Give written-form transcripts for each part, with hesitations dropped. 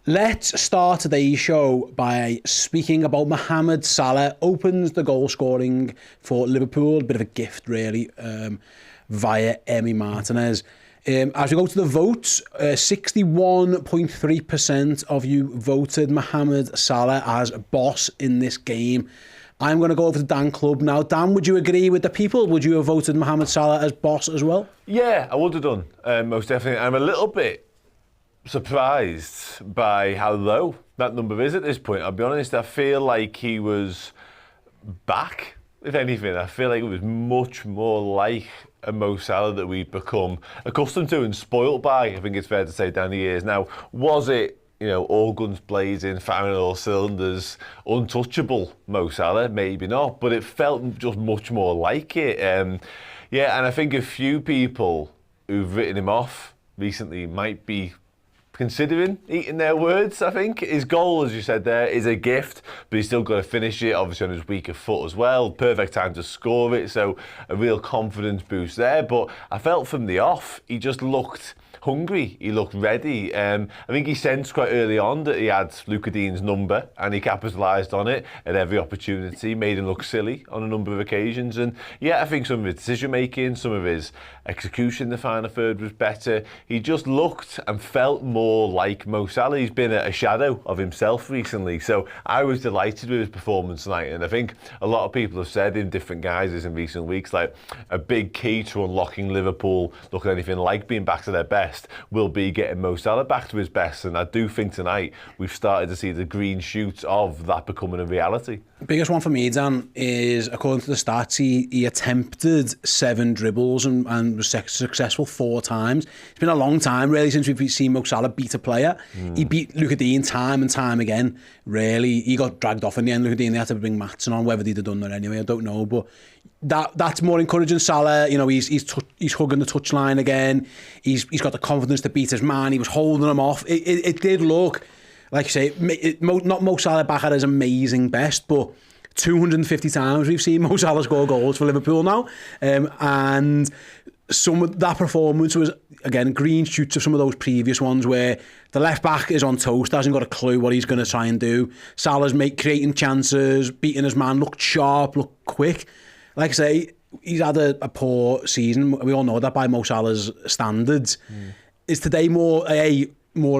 Let's start today's show by speaking about Mohamed Salah. Opens the goal scoring for Liverpool, a bit of a gift really, via Emi Martinez. As we go to the votes, 61.3% of you voted Mohamed Salah as boss in this game. I'm going to go over to Dan Club now. Dan, would you agree with the people? Would you have voted Mohamed Salah as boss as well? Yeah, I would have done, most definitely. I'm a little bit surprised by how low that number is at this point. I'll be honest, I feel like he was back, if anything. I feel like it was much more like a Mo Salah that we'd become accustomed to and spoilt by, I think it's fair to say, down the years. Now, was it, all guns blazing, firing all cylinders, untouchable Mo Salah? Maybe not, but it felt just much more like it. And I think a few people who've written him off recently might be considering eating their words. I think his goal, as you said there, is a gift, but he's still got to finish it, obviously on his weaker foot as well. Perfect time to score it, so a real confidence boost there. But I felt from the off, he just looked hungry, he looked ready. I think he sensed quite early on that he had Luca Dean's number, and he capitalised on it at every opportunity, made him look silly on a number of occasions. And I think some of his decision making, some of his execution in the final third was better. He just looked and felt more like Mo Salah. He's been a shadow of himself recently, so I was delighted with his performance tonight. And I think a lot of people have said in different guises in recent weeks, like, a big key to unlocking Liverpool looking anything like being back to their best will be getting Mo Salah back to his best. And I do think tonight we've started to see the green shoots of that becoming a reality. The biggest one for me, Dan, is according to the stats, he attempted 7 dribbles and was successful 4 times. It's been a long time, really, since we've seen Mo Salah beat a player. He beat Luca Dean time and time again, really. He got dragged off in the end. Luca Dean, they had to bring Matson on, whether they'd have done that anyway, I don't know. But that's more encouraging. Salah, he's hugging the touchline again. He's got the confidence to beat his man. He was holding him off. It did look, like you say, not Mo Salah back at his amazing best, but 250 times we've seen Mo Salah score goals for Liverpool now. And some of that performance was, again, green shoots of some of those previous ones where the left back is on toast, hasn't got a clue what he's going to try and do. Salah's creating chances, beating his man, looked sharp, looked quick. Like I say, he's had a poor season. We all know that by Mo Salah's standards. Is today more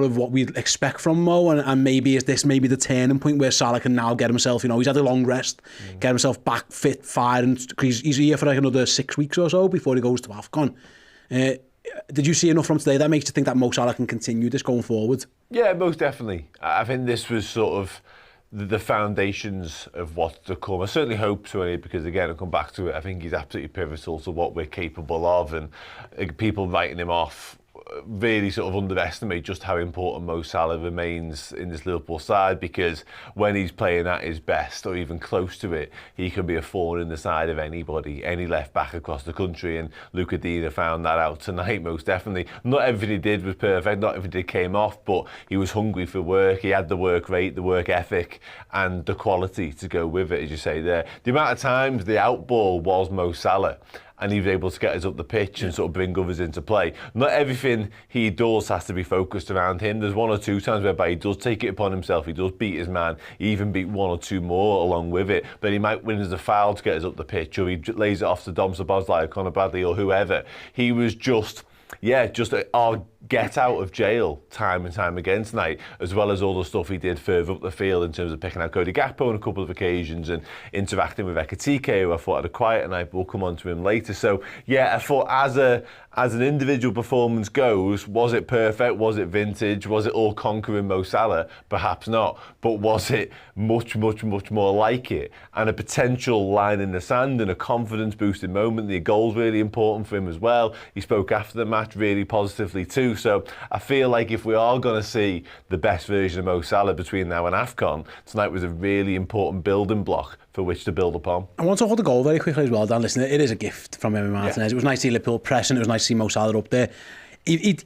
of what we'd expect from Mo, and maybe is this maybe the turning point where Salah can now get himself, he's had a long rest, get himself back fit, firing, because he's here for like another 6 weeks or so before he goes to AFCON. Did you see enough from today that makes you think that Mo Salah can continue this going forward? Yeah, most definitely. I think this was sort of the foundations of what's to come. I certainly hope so, because again, I'll come back to it, I think he's absolutely pivotal to what we're capable of, and people writing him off really sort of underestimate just how important Mo Salah remains in this Liverpool side, because when he's playing at his best or even close to it, he can be a thorn in the side of anybody, any left back across the country. And Luca Dean found that out tonight, most definitely. Not everything he did was perfect, not everything came off, but he was hungry for work. He had the work rate, the work ethic, and the quality to go with it, as you say there. The amount of times the outball was Mo Salah, and he was able to get us up the pitch and sort of bring others into play. Not everything he does has to be focused around him. There's 1 or 2 times whereby he does take it upon himself, he does beat his man, he even beat 1 or 2 more along with it, but he might win as a foul to get us up the pitch, or he lays it off to Dom Szoboszlai or Conor Bradley or whoever. He was just our get out of jail time and time again tonight, as well as all the stuff he did further up the field in terms of picking out Cody Gakpo on a couple of occasions and interacting with Ekitike, who I thought had a quiet night, but we'll come on to him later. So I thought as an individual performance goes, was it perfect? Was it vintage? Was it all conquering Mo Salah? Perhaps not. But was it much, much, much more like it? And a potential line in the sand and a confidence boosting moment. The goal's really important for him as well. He spoke after the match really positively too. So I feel like if we are going to see the best version of Mo Salah between now and AFCON, tonight was a really important building block for which to build upon. I want to hold the goal very quickly as well, Dan. Listen, it is a gift from Emi Martinez. It was nice to see Liverpool pressing. It was nice to see Mo Salah up there. It's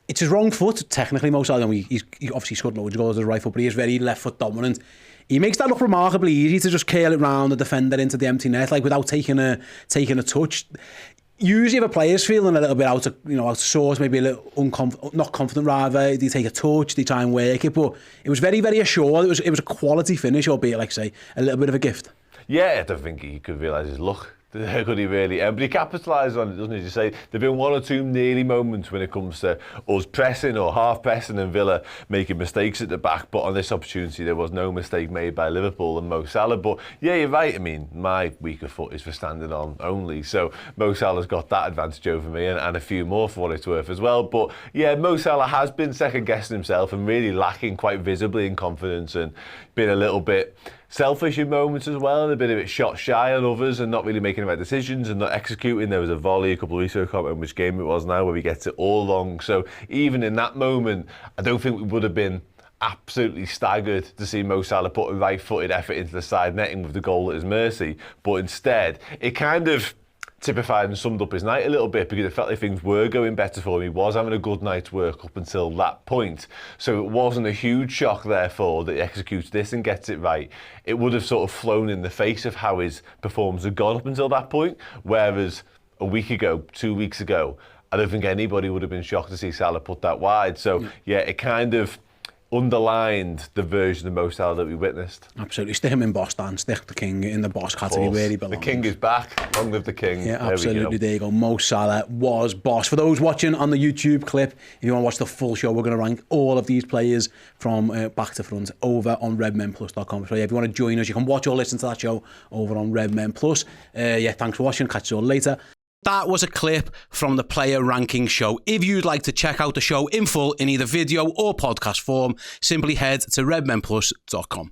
his wrong foot, technically, Mo Salah. He obviously scored loads of goals as a right foot, but he is very left foot dominant. He makes that look remarkably easy to just curl it round the defender into the empty net, like without taking a touch. usually if a player's feeling a little bit out of sorts, maybe a little not confident rather, they take a touch, they try and work it, but it was very, very assured. It was a quality finish, albeit, like say, a little bit of a gift. Yeah, I don't think he could realise his luck. Could he really? But he capitalised on it, doesn't he? As you say, there have been one or two nearly moments when it comes to us pressing or half pressing and Villa making mistakes at the back. But on this opportunity, there was no mistake made by Liverpool and Mo Salah. But yeah, you're right. I mean, my weaker foot is for standing on only. So Mo Salah's got that advantage over me and a few more for what it's worth as well. But yeah, Mo Salah has been second guessing himself and really lacking quite visibly in confidence and been a little bit selfish in moments as well, and a bit of it shot shy on others and not really making the right decisions and not executing. There was a volley a couple of weeks ago, I can't remember which game it was now, where he gets it all wrong. So even in that moment, I don't think we would have been absolutely staggered to see Mo Salah put a right-footed effort into the side netting with the goal at his mercy. But instead, it kind of typified and summed up his night a little bit, because it felt like things were going better for him. He was having a good night's work up until that point. So it wasn't a huge shock, therefore, that he executes this and gets it right. It would have sort of flown in the face of how his performance had gone up until that point. Whereas a week ago, 2 weeks ago, I don't think anybody would have been shocked to see Salah put that wide. So yeah, it kind of underlined the version of Mo Salah that we witnessed. Absolutely. Stick him in boss, Dan. Stick the king in the boss category where he belongs. The king is back. Long live the king. Yeah, absolutely. There you go. Mo Salah was boss. For those watching on the YouTube clip, if you want to watch the full show, we're going to rank all of these players from back to front over on redmenplus.com. So yeah, if you want to join us, you can watch or listen to that show over on Redmen Plus. Yeah, thanks for watching. Catch you all later. That was a clip from the Player Ranking Show. If you'd like to check out the show in full in either video or podcast form, simply head to redmenplus.com.